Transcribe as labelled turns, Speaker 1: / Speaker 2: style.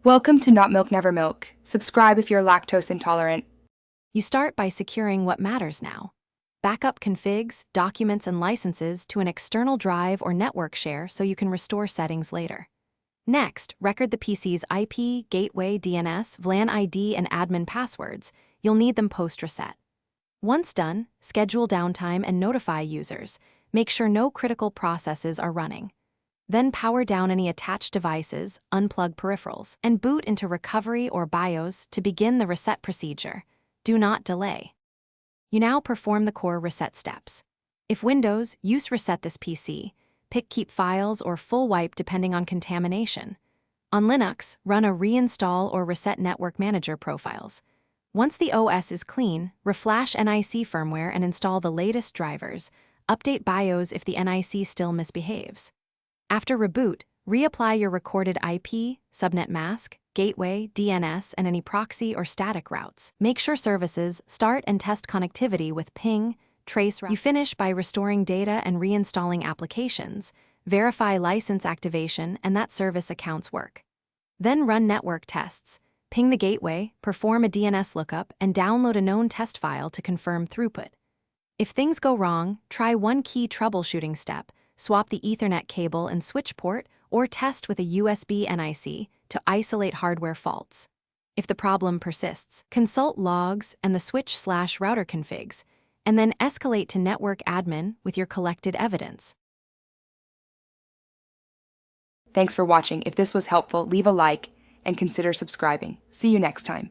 Speaker 1: Welcome to Not Milk Never Milk. Subscribe if you're lactose intolerant.
Speaker 2: You start by securing what matters now. Backup configs, documents, and licenses to an external drive or network share so you can restore settings later. Next, record the PC's IP, gateway, DNS, VLAN ID, and admin passwords. You'll need them post-reset. Once done, schedule downtime and notify users. Make sure no critical processes are running. Then power down any attached devices, unplug peripherals, and boot into recovery or BIOS to begin the reset procedure. Do not delay. You now perform the core reset steps. If Windows, use Reset this PC. Pick Keep Files or Full Wipe depending on contamination. On Linux, run a reinstall or reset Network Manager profiles. Once the OS is clean, reflash NIC firmware and install the latest drivers. Update BIOS if the NIC still misbehaves. After reboot, reapply your recorded IP, subnet mask, gateway, DNS, and any proxy or static routes. Make sure services start and test connectivity with ping, trace route. You finish by restoring data and reinstalling applications. Verify license activation and that service accounts work. Then run network tests. Ping the gateway, perform a DNS lookup, and download a known test file to confirm throughput. If things go wrong, try one key troubleshooting step. Swap the Ethernet cable and switch port, or test with a USB NIC to isolate hardware faults. If the problem persists, consult logs and the switch/router configs, and then escalate to network admin with your collected evidence.
Speaker 1: Thanks for watching. If this was helpful, leave a like and consider subscribing. See you next time.